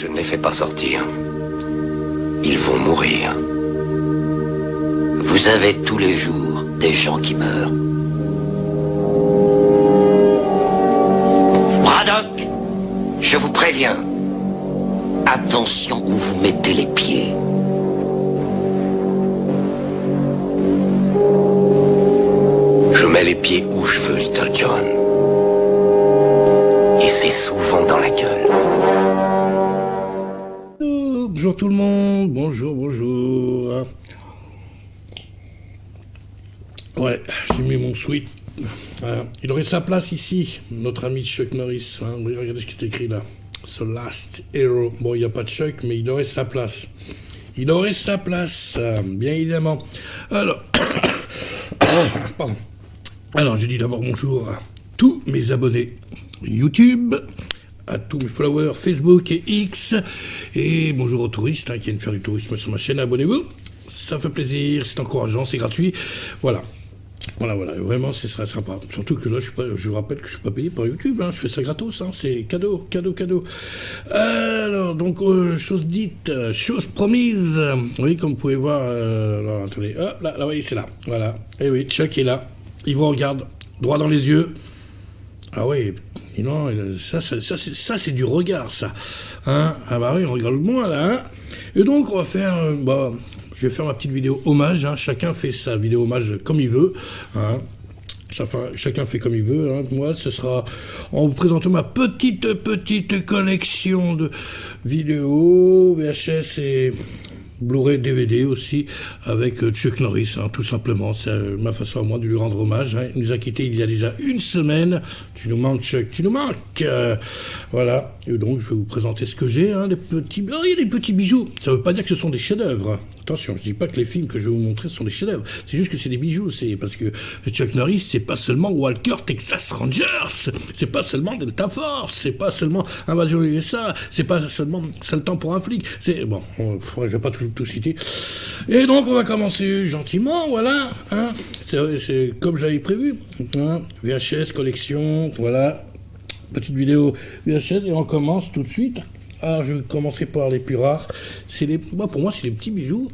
Je ne les fais pas sortir. Ils vont mourir. Vous avez tous les jours des gens qui meurent. Braddock, je vous préviens. Attention où vous mettez les pieds. Je mets les pieds où je veux, Little John. Et c'est souvent dans la gueule. Bonjour tout le monde, bonjour. Ouais, j'ai mis mon sweat. Il aurait sa place ici, notre ami Chuck Norris. Regardez ce qui est écrit là. The Last Hero. Bon, il n'y a pas de Chuck, mais il aurait sa place. Bien évidemment. Alors, pardon. Alors, je dis d'abord bonjour à tous mes abonnés YouTube, à tous mes followers Facebook et X, et bonjour aux touristes qui viennent faire du tourisme sur ma chaîne. Abonnez-vous, ça fait plaisir, c'est encourageant, c'est gratuit. Voilà, vraiment, ce serait sympa. Surtout que là, je vous rappelle que je suis pas payé par YouTube, je fais ça gratos, c'est cadeau. Alors, donc, chose dite, chose promise. Oui, comme vous pouvez voir, alors, attendez, hop, là, oui, c'est là, voilà. Et oui, Chuck est là, il vous regarde droit dans les yeux. Ah oui, non, ça c'est du regard, ça. Ah bah oui, regarde-moi, là. Et donc, on va faire, je vais faire ma petite vidéo hommage, chacun fait sa vidéo hommage comme il veut, chacun fait comme il veut, Moi, ce sera en vous présentant ma petite collection de vidéos, VHS et Blu-ray, DVD aussi, avec Chuck Norris, tout simplement. C'est ma façon à moi de lui rendre hommage. Il nous a quittés il y a déjà une semaine. Tu nous manques, Chuck, tu nous manques. Voilà. Et donc, je vais vous présenter ce que j'ai. Il y a des petits bijoux. Ça ne veut pas dire que ce sont des chefs-d'œuvre. Attention, je ne dis pas que les films que je vais vous montrer sont des chefs-d'œuvre. C'est juste que c'est des bijoux. C'est parce que Chuck Norris, c'est pas seulement Walker Texas Rangers. C'est pas seulement Delta Force. C'est pas seulement Invasion USA. C'est pas seulement C'est le temps pour un flic. C'est bon. Je vais pas tout citer. Et donc, on va commencer gentiment. Voilà. C'est comme j'avais prévu. VHS collection. Voilà. Petite vidéo VHS et on commence tout de suite. Alors, je vais commencer par les plus rares. Pour moi, c'est les petits bijoux.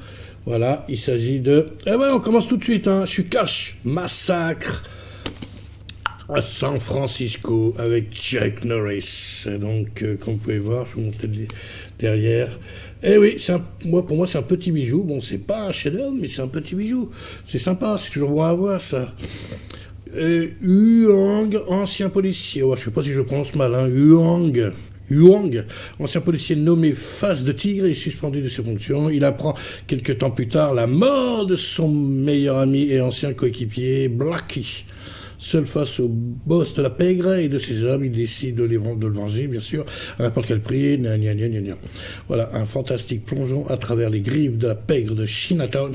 Voilà, il s'agit de... on commence tout de suite. Je suis Cash Massacre à San Francisco avec Chuck Norris. Donc, comme vous pouvez voir, je vais monter derrière. Eh oui, pour moi, c'est un petit bijou. Bon, c'est pas un chef-d'œuvre, mais c'est un petit bijou. C'est sympa, c'est toujours bon à voir, ça. Huang, ancien policier. Je sais pas si je prononce mal, Huang, ancien policier nommé Face de Tigre et suspendu de ses fonctions. Il apprend quelques temps plus tard la mort de son meilleur ami et ancien coéquipier, Blackie. Seul face au boss de la pègre et de ses hommes, il décide de le venger, bien sûr, à n'importe quel prix. Voilà, un fantastique plongeon à travers les griffes de la pègre de Chinatown.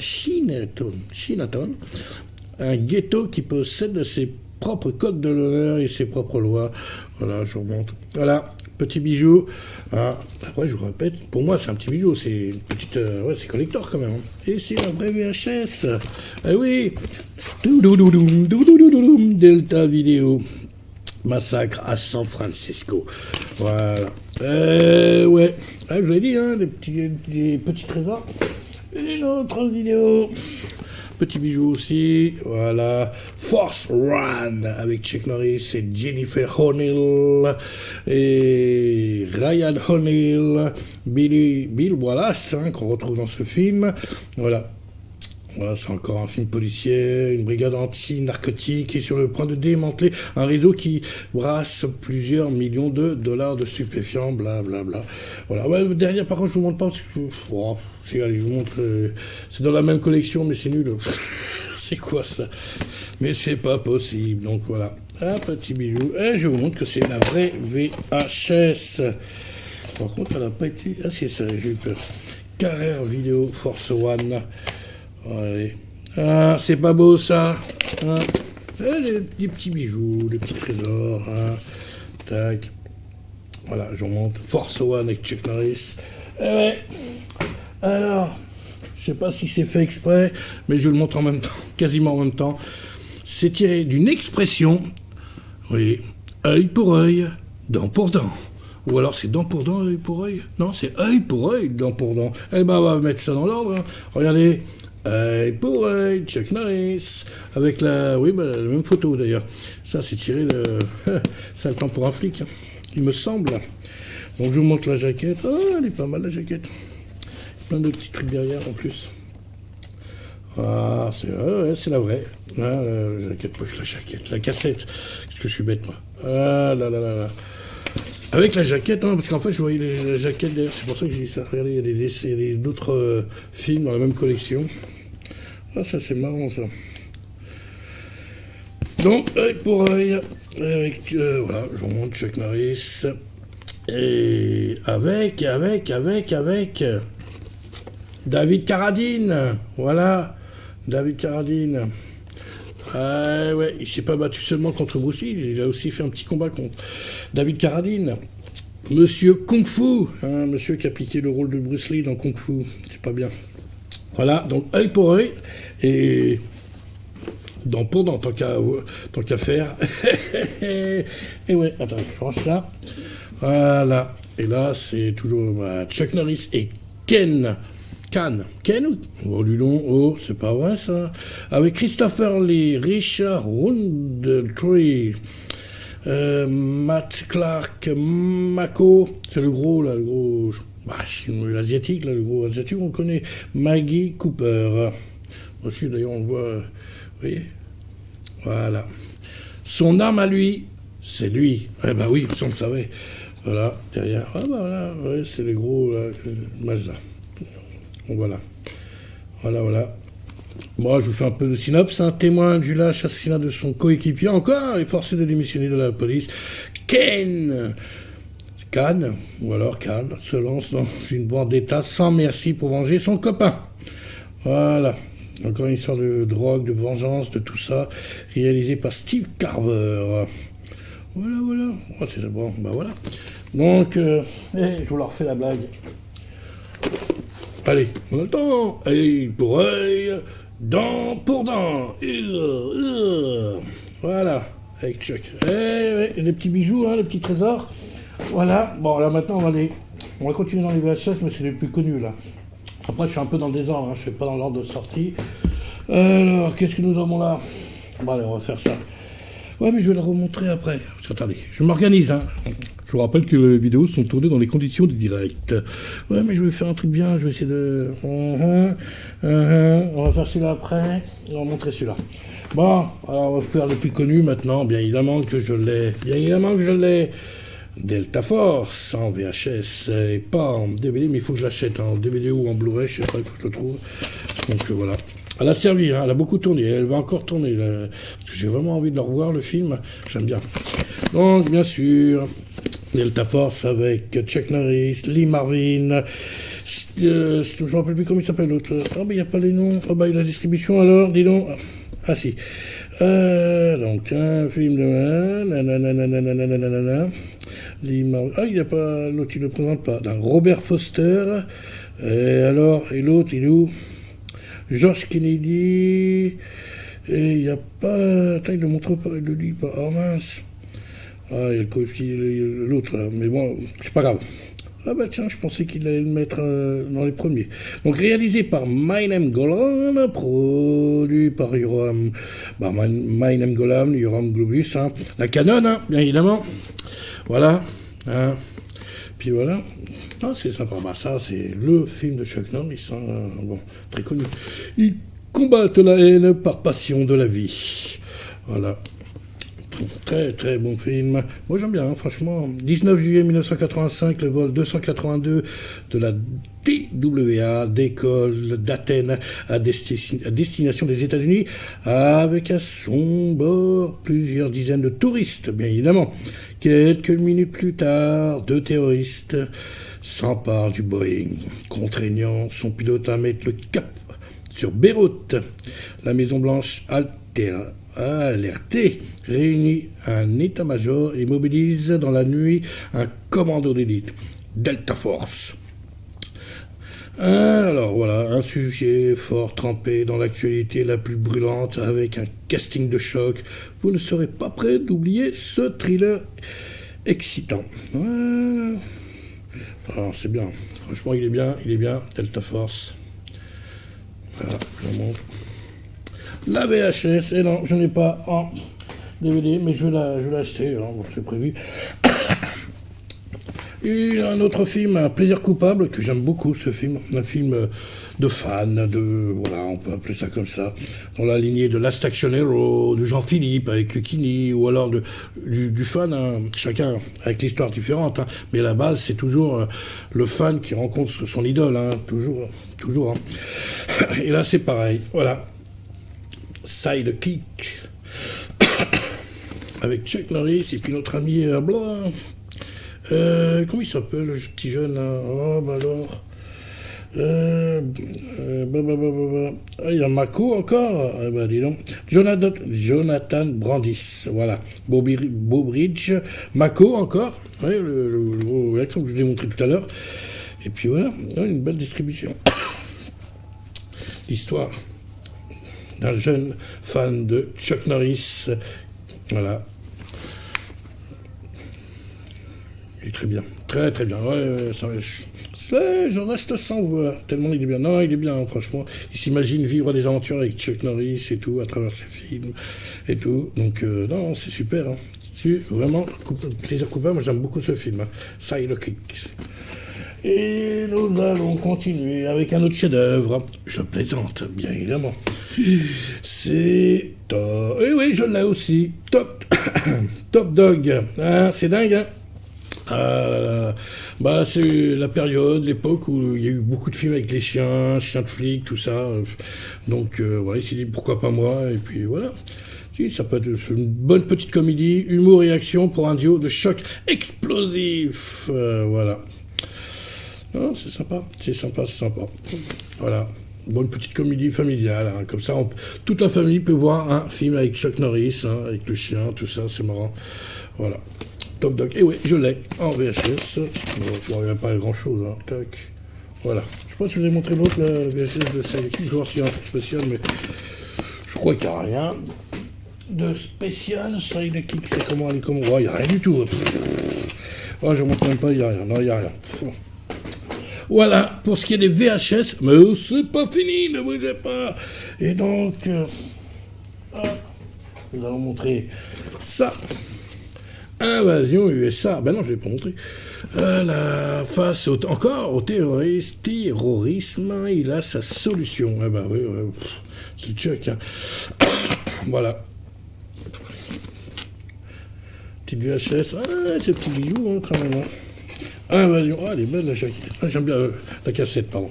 Un ghetto qui possède ses propres codes de l'honneur et ses propres lois. Voilà, je remonte. Voilà, petit bijou. Après, je vous répète, pour moi, c'est un petit bijou. C'est une petite... c'est collector quand même. Et c'est un vrai VHS. Ah oui. Delta Vidéo. Massacre à San Francisco. Voilà. Je vous l'ai dit, des petits trésors. Et une autre vidéo. Petit bijou aussi, voilà, Force Run avec Chuck Norris et Jennifer O'Neill et Ryan O'Neill, Bill Wallace, qu'on retrouve dans ce film, voilà, c'est encore un film policier, une brigade anti-narcotique est sur le point de démanteler un réseau qui brasse plusieurs millions de dollars de stupéfiants, blablabla. Voilà, derrière, par contre, je vous montre pas parce que, je vous montre, c'est dans la même collection, mais c'est nul. C'est quoi ça? Mais c'est pas possible, donc voilà. Un petit bijou, et je vous montre que c'est la vraie VHS. Par contre, elle n'a pas été... c'est ça, j'ai eu peur. Carrère Vidéo Force One. Allez. C'est pas beau ça. Les petits bijoux, les petits trésors. Tac. Voilà, je remonte. Force One avec Chuck Norris. Alors, je sais pas si c'est fait exprès, mais je le montre en même temps, quasiment en même temps. C'est tiré d'une expression, oui, œil pour œil, dent pour dent. Ou alors c'est dent pour dent, œil pour œil. Non, c'est œil pour œil, dent pour dent. Eh ben, on va mettre ça dans l'ordre. Hein. Regardez, œil pour œil, Chuck Norris. Avec la même photo d'ailleurs. Ça, c'est tiré de... ça le temps pour un flic, hein, il me semble. Donc je vous montre la jaquette. Oh, elle est pas mal la jaquette. Plein de petits trucs derrière en plus. Ah, c'est la vraie. Ah, la jaquette, la cassette. Qu'est-ce que je suis bête, moi. Ah là là là là. Avec la jaquette, hein, parce qu'en fait, je voyais la jaquette derrière. C'est pour ça que j'ai dit ça. Regardez, il y a d'autres films dans la même collection. Ah, ça, c'est marrant, ça. Donc, œil pour œil. Avec, voilà, je vous montre Chuck Norris. Et avec David Carradine. Voilà, David Carradine. Ah ouais, il s'est pas battu seulement contre Bruce Lee, il a aussi fait un petit combat contre David Carradine. Monsieur Kung Fu, hein, monsieur qui a piqué le rôle de Bruce Lee dans Kung Fu, c'est pas bien. Voilà, donc œil pour œil, et dent pour dent, tant qu'à faire. Et ouais, attends, je range ça. Voilà, et là c'est toujours Chuck Norris et Ken ou du long, oh, c'est pas vrai ça. Avec Christopher Lee, Richard Roundtree, Matt Clark, Mako, c'est le gros là, l'asiatique là, le gros asiatique, on connaît. Maggie Cooper. Aussi d'ailleurs on le voit, vous voyez. Voilà. Son arme à lui, c'est lui. Eh ben oui, on le savait. Voilà, derrière. Ah bah voilà, ouais, c'est les gros là, l'image là. Bon, voilà. Moi, je vous fais un peu de synopsis. Un témoin du lâche assassinat de son coéquipier, encore, est forcé de démissionner de la police. Khan, se lance dans une vendetta sans merci pour venger son copain. Voilà. Encore une histoire de drogue, de vengeance, de tout ça, réalisé par Steve Carver. Voilà. Oh, c'est bon, bah voilà. Donc, je vous leur refais la blague. Allez, on a le temps. Œil pour œil, dent pour dent. Voilà, avec Chuck. Les petits bijoux, hein, les petits trésors. Voilà. Bon, là maintenant, on va continuer dans les VHS, mais c'est les plus connus, là. Après, je suis un peu dans le désordre, hein, je ne suis pas dans l'ordre de sortie. Alors, qu'est-ce que nous avons là? Bon, allez, on va faire ça. Ouais, mais je vais le remontrer après. Parce que, attendez, je m'organise, hein. Je vous rappelle que les vidéos sont tournées dans les conditions du direct. Ouais, mais je vais faire un truc bien, je vais essayer de... On va faire celui-là après, on va montrer celui-là. Bon, alors on va faire le plus connu maintenant, bien évidemment que je l'ai. Delta Force en VHS, et pas en DVD, mais il faut que je l'achète en DVD ou en Blu-ray, je sais pas, il faut que je le trouve. Donc voilà. Elle a servi, hein, elle a beaucoup tourné, elle va encore tourner, là, parce que j'ai vraiment envie de le revoir, le film, j'aime bien. Donc, bien sûr, Delta Force avec Chuck Norris, Lee Marvin, je ne me rappelle plus comment il s'appelle l'autre. Ah, ben il n'y a pas les noms, il y a la distribution alors, dis donc. Ah si. Donc, un film de... Ah, il n'y a pas... L'autre, il ne le présente pas. Robert Foster. Et l'autre, il est où? George Kennedy. Et il n'y a pas... Attends, il ne le montre pas, il ne le dit pas. Oh mince. Ah, il y a l'autre, là. Mais bon, c'est pas grave. Ah bah tiens, je pensais qu'il allait le mettre dans les premiers. Donc réalisé par My Name Golan, produit par Yoram Globus, hein. La Canon, hein, bien évidemment. Voilà. Hein. Puis voilà. Ah, c'est sympa. Bah ça, c'est le film de Chuck Norris, hein. Bon, très connu. Ils combattent la haine par passion de la vie. Voilà. Très très bon film. Moi j'aime bien, hein, franchement. 19 juillet 1985, le vol 282 de la TWA décolle d'Athènes à destination des États-Unis avec à son bord plusieurs dizaines de touristes, bien évidemment. Quelques minutes plus tard, 2 terroristes s'emparent du Boeing, contraignant son pilote à mettre le cap sur Beyrouth. La Maison-Blanche alerté, réunit un état-major et mobilise dans la nuit un commando d'élite, Delta Force. Alors voilà, un sujet fort trempé dans l'actualité la plus brûlante avec un casting de choc. Vous ne serez pas prêt d'oublier ce thriller excitant. Voilà. Alors, c'est bien. Franchement, il est bien. Delta Force. Voilà, je vous montre. La VHS, et non, je n'ai pas en DVD, mais je vais l'acheter, hein, bon, c'est prévu. Et un autre film, Un plaisir coupable, que j'aime beaucoup ce film, un film de fan, voilà, on peut appeler ça comme ça, dans la lignée de Last Action Hero, de Jean-Philippe avec Lucchini, ou alors du fan, hein, chacun avec l'histoire différente, hein, mais à la base c'est toujours le fan qui rencontre son idole, hein, toujours. Hein. Et là c'est pareil, voilà, Sidekick, avec Chuck Norris et puis notre ami blanc. Comment il s'appelle, le petit jeune là? Oh, bah alors. Ah, il y a Mako encore. Bah dis donc. Jonathan Brandis. Voilà. Bobridge. Mako encore. Ouais, le gros comme je vous ai montré tout à l'heure. Et puis voilà. Une belle distribution. L'histoire d'un jeune fan de Chuck Norris. Voilà. Il est très bien, très bien. Ouais, je reste sans voix, tellement il est bien. Non, il est bien, franchement. Il s'imagine vivre des aventures avec Chuck Norris et tout, à travers ses films et tout. Donc, non, c'est super. Hein. C'est vraiment plaisir coupable. Moi, j'aime beaucoup ce film, hein. Sidekick. Et nous allons continuer avec un autre chef-d'œuvre. Je plaisante, bien évidemment. C'est... Et oui, je l'ai aussi. Top Dog. Hein, c'est dingue, hein. Bah c'est la période, l'époque où il y a eu beaucoup de films avec les chiens de flics, tout ça. Donc voilà, il s'est dit pourquoi pas moi, et puis voilà. Si, ça peut être une bonne petite comédie, humour et action pour un duo de choc explosif. Voilà. Non, c'est sympa. Voilà. Bonne petite comédie familiale, hein. Comme ça, toute la famille peut voir un film avec Chuck Norris, hein, avec le chien, tout ça, c'est marrant. Voilà. Top Dog. Et oui, je l'ai en VHS. Bon, je ne reviens pas à grand chose. Hein. Tac. Voilà. Je sais pas si je vous ai montré l'autre, la VHS de Sidekick. Je vais voir s'il y a un truc spécial, mais je crois qu'il n'y a rien de spécial. Sidekick, c'est comment aller comme. Oh, il n'y a rien du tout. Oh, je ne montre même pas, il n'y a rien. Non, il n'y a rien. Voilà, pour ce qui est des VHS, mais c'est pas fini, ne bougez pas. Et donc, nous allons montrer ça. Invasion USA. Ben non, je ne l'ai pas montré. Face encore au terrorisme, il a sa solution. Ah ben oui, c'est Chuck. Hein. Voilà. Petite VHS. Ah, c'est petit bijou, hein, quand même. Hein. Invasion. Ah, elle est belle, la Chuck. Ah, j'aime bien la cassette, pardon.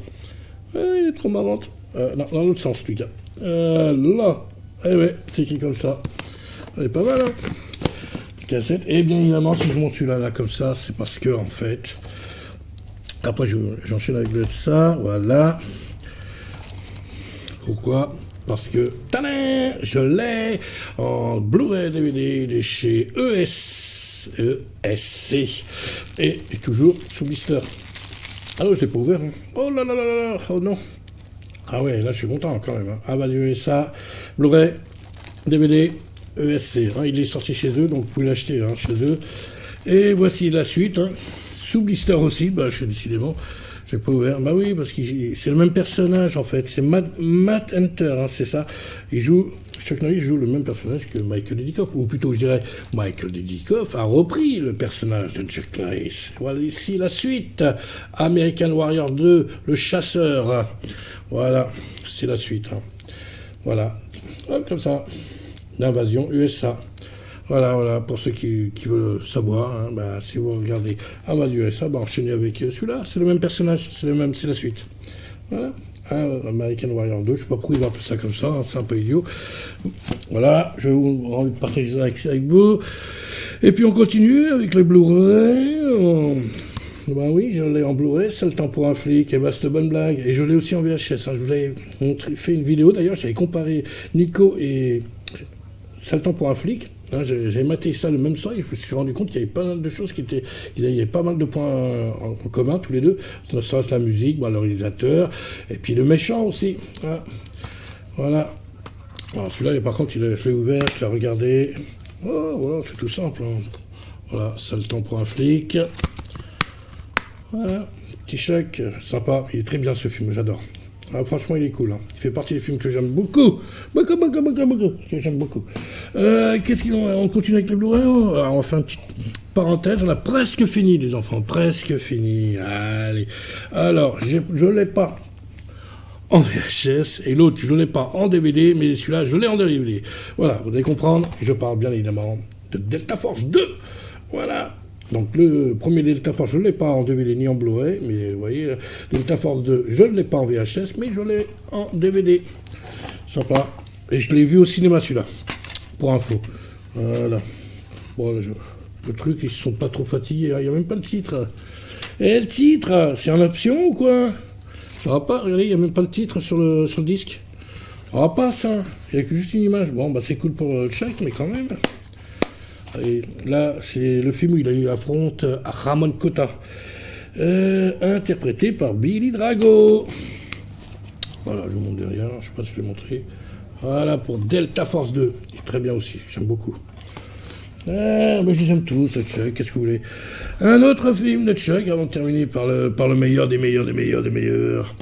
Ah, elle est trop marrante. Non, dans l'autre sens, Lucas. Là. Eh ouais, c'est écrit comme ça. Elle est pas mal, hein. Cassette. Et bien évidemment, si je monte celui-là là, comme ça, c'est parce que en fait, après j'enchaîne avec le ça, voilà. Pourquoi? Parce que tadam, je l'ai en Blu-ray DVD de chez ESC et toujours sous blister. Ah non, je l'ai pas ouvert. Hein. Oh là là là là, oh non. Ah ouais, là je suis content quand même. Hein. Ah bah du USA, Blu-ray DVD. ESC, hein, il est sorti chez eux, donc vous pouvez l'acheter hein, chez eux. Et voici la suite, hein, sous blister aussi, bah, je suis décidément, j'ai pas ouvert. Bah oui, parce que c'est le même personnage en fait, c'est Matt Hunter, hein, c'est ça. Chuck Norris joue le même personnage que Michael Dudikoff, ou plutôt je dirais, Michael Dudikoff a repris le personnage de Chuck Norris. Voilà ici la suite, American Warrior 2, le chasseur. Voilà, c'est la suite. Hein. Voilà, hop, comme ça. D'invasion USA. Voilà, pour ceux qui veulent savoir, hein, bah, si vous regardez Invasion USA, bah, enchaînez avec celui-là, c'est le même personnage, c'est la suite. Voilà, American Warrior 2, je sais pas pourquoi ils vont appeler ça comme ça, hein, c'est un peu idiot. Voilà, je vais vous envie de partager ça avec vous. Et puis on continue avec le Blu-ray. Ben oui, je l'ai en Blu-ray, c'est le temps pour un flic, et bah c'est une bonne blague. Et je l'ai aussi en VHS, hein, je vous avais fait une vidéo d'ailleurs, j'avais comparé Nico et C'est le temps pour un flic. Hein, j'ai maté ça le même soir et je me suis rendu compte qu'il y avait pas mal de choses il y avait pas mal de points en commun tous les deux. Ça, c'est la musique, le réalisateur, et puis le méchant aussi. Hein. Voilà. Alors celui-là, par contre, je l'ai ouvert, je l'ai regardé. Oh, voilà, c'est tout simple. Hein. Voilà, ça le temps pour un flic. Voilà, petit Chuck, sympa. Il est très bien ce film, j'adore. Ah, franchement, il est cool. Hein. Il fait partie des films que j'aime beaucoup. Beaucoup. Que j'aime beaucoup. Qu'est-ce qu'ils ont? On continue avec les Blu-ray. On va faire une petite parenthèse. On a presque fini, les enfants. Presque fini. Allez. Alors, je l'ai pas en VHS. Et l'autre, je l'ai pas en DVD. Mais celui-là, je l'ai en DVD. Voilà, vous allez comprendre. Je parle bien évidemment de Delta Force 2. Voilà. Donc le premier Delta Force, je ne l'ai pas en DVD ni en Blu-ray, mais vous voyez, Delta Force 2, je ne l'ai pas en VHS, mais je l'ai en DVD. Sympa. Et je l'ai vu au cinéma celui-là, pour info. Voilà. Bon, le truc, ils ne se sont pas trop fatigués, il n'y a même pas le titre. Et le titre, c'est en option ou quoi? Ça va pas, regardez, il n'y a même pas le titre sur le disque. Ça va pas ça, il n'y a que juste une image. Bon, bah c'est cool pour Chuck, mais quand même. Et là, c'est le film où il affronte Ramon Cota, interprété par Billy Drago. Voilà, je vous montre derrière, je ne sais pas si je l'ai montré. Voilà, pour Delta Force 2. Il est très bien aussi, j'aime beaucoup. Mais je les aime tous, le Chuck, qu'est-ce que vous voulez. Un autre film de Chuck, avant de terminer par le meilleur des meilleurs.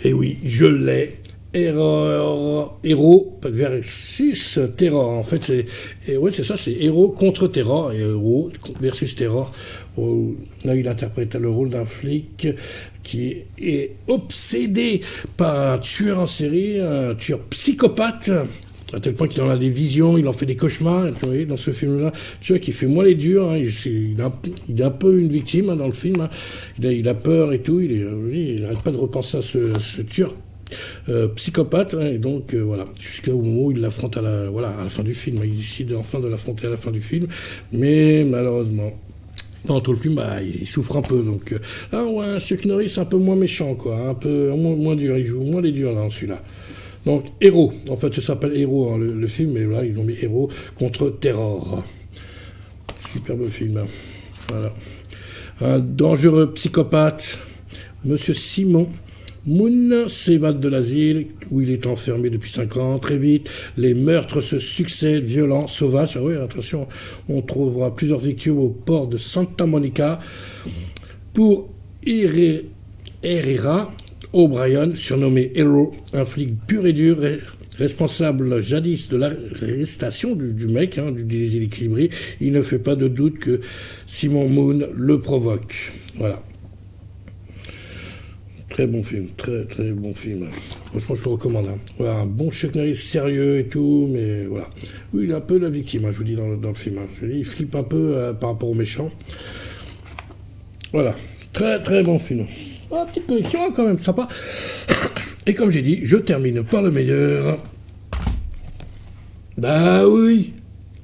Et oui, je l'ai. Héros versus Terror. En fait, c'est ça, c'est Héros contre Terror. Et Héros versus Terror. Là, il interprète le rôle d'un flic qui est obsédé par un tueur en série, un tueur psychopathe, à tel point qu'il en a des visions, il en fait des cauchemars. Vous voyez, dans ce film-là, Chuck, il fait moins les durs. Hein, il est un peu une victime hein, dans le film. Hein. Il a peur et tout. Il n'arrête pas de repenser à ce tueur psychopathe, hein, et donc voilà, jusqu'au moment où il l'affronte à la fin du film. Il décide enfin de l'affronter à la fin du film, mais malheureusement, pendant tout le film, il souffre un peu. Donc là, on voit un Chuck Norris un peu moins méchant, quoi, un peu moins dur. Il joue moins les durs là, celui-là. Donc Héros, en fait, ça s'appelle Héros hein, le film, mais là, ils ont mis Héros contre Terror. Superbe film. Hein. Voilà. Un dangereux psychopathe, Monsieur Simon Moon s'évade de l'asile où il est enfermé depuis 5 ans. Très vite, les meurtres se succèdent, violents, sauvages. Ah oui, attention, on trouvera plusieurs victimes au port de Santa Monica. Pour Herrera O'Brien, surnommé Hero, un flic pur et dur, responsable jadis de l'arrestation du mec, hein, du déséquilibré, il ne fait pas de doute que Simon Moon le provoque. Voilà. Très bon film, très bon film. Franchement, je le recommande. Hein. Voilà, un bon Chuck Norris sérieux et tout, mais voilà. Oui, il est un peu la victime, hein, je vous dis, dans le film. Hein. Je vous dis, il flippe un peu par rapport aux méchants. Voilà, très bon film. Ah, petite collection, hein, quand même, sympa. Et comme j'ai dit, je termine par le meilleur. Bah oui,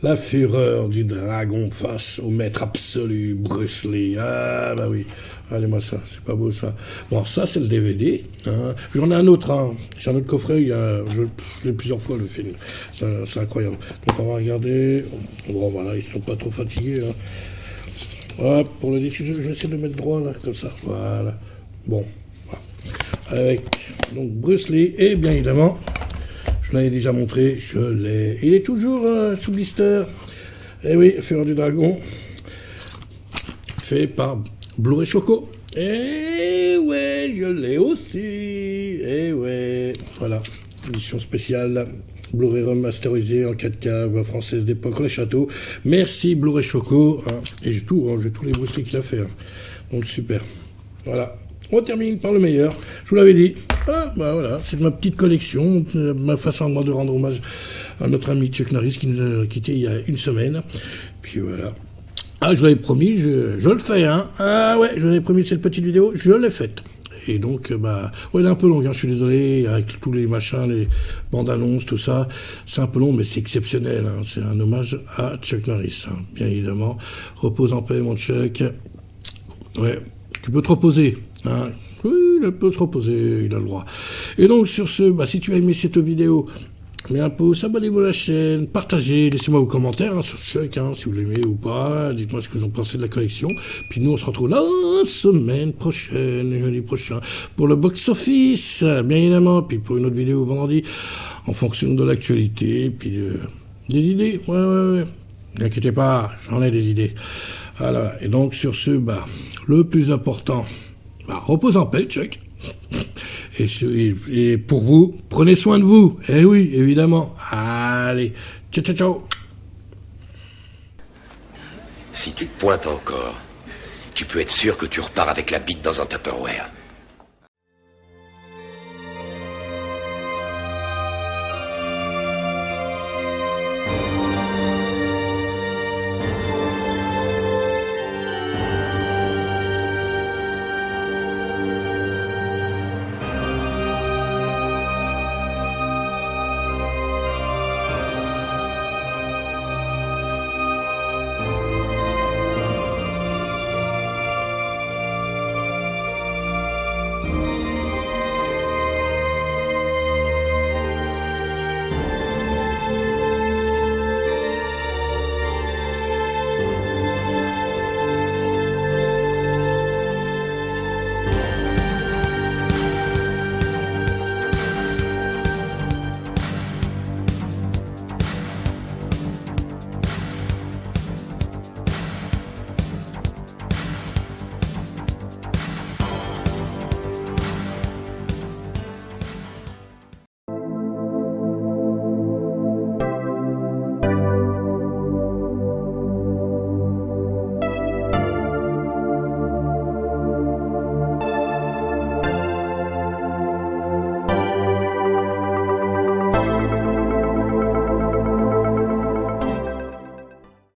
la fureur du dragon face au maître absolu, Bruce Lee. Ah, bah oui. Allez-moi ça, c'est pas beau ça. Bon, ça c'est le DVD. Hein. J'en ai un autre, hein. J'ai un autre coffret, je l'ai plusieurs fois le film. C'est incroyable. Donc on va regarder. Bon voilà, ils sont pas trop fatigués. Hein. Voilà, pour le disque, je vais essayer de le mettre droit là, comme ça. Voilà. Bon. Voilà. Avec donc Bruce Lee, et bien évidemment, je l'avais déjà montré, je l'ai. Il est toujours sous blister. Eh oui, Fureur du Dragon. Fait par Blu-ray Choco. Eh ouais, je l'ai aussi. Eh ouais. Voilà. Édition spéciale. Blu-ray remasterisé en 4K, voix française d'époque, les châteaux. Merci Blu-ray Choco. Hein. Et j'ai tout, hein, j'ai tous les Bruce Lee qu'il a fait. Hein. Donc super. Voilà. On termine par le meilleur. Je vous l'avais dit. Ah, bah voilà, c'est ma petite collection, ma façon à moi de rendre hommage à notre ami Chuck Norris qui nous a quittés il y a une semaine. Puis voilà. Ah, je l'avais promis, je le fais, hein. Ah ouais, je l'avais promis cette petite vidéo, je l'ai faite. Et donc, ouais, elle est un peu longue, hein, je suis désolé, avec tous les machins, les bandes annonces, tout ça. C'est un peu long, mais c'est exceptionnel, hein. C'est un hommage à Chuck Norris, hein, bien évidemment. Repose en paix, mon Chuck. Ouais, tu peux te reposer, hein. Oui, il peut se reposer, il a le droit. Et donc, sur ce, si tu as aimé cette vidéo, mets un pouce, abonnez-vous à la chaîne, partagez, laissez-moi vos commentaires hein, sur Chuck, hein, si vous l'aimez ou pas, dites-moi ce que vous en pensez de la collection. Puis nous, on se retrouve la semaine prochaine, jeudi prochain, pour le box-office, bien évidemment, puis pour une autre vidéo vendredi, en fonction de l'actualité, puis des idées, ouais. N'inquiétez pas, j'en ai des idées. Voilà. Et donc, sur ce, le plus important, repose en paix, Chuck. Et pour vous, prenez soin de vous. Eh oui, évidemment. Allez, ciao, ciao, ciao. Si tu te pointes encore, tu peux être sûr que tu repars avec la bite dans un Tupperware.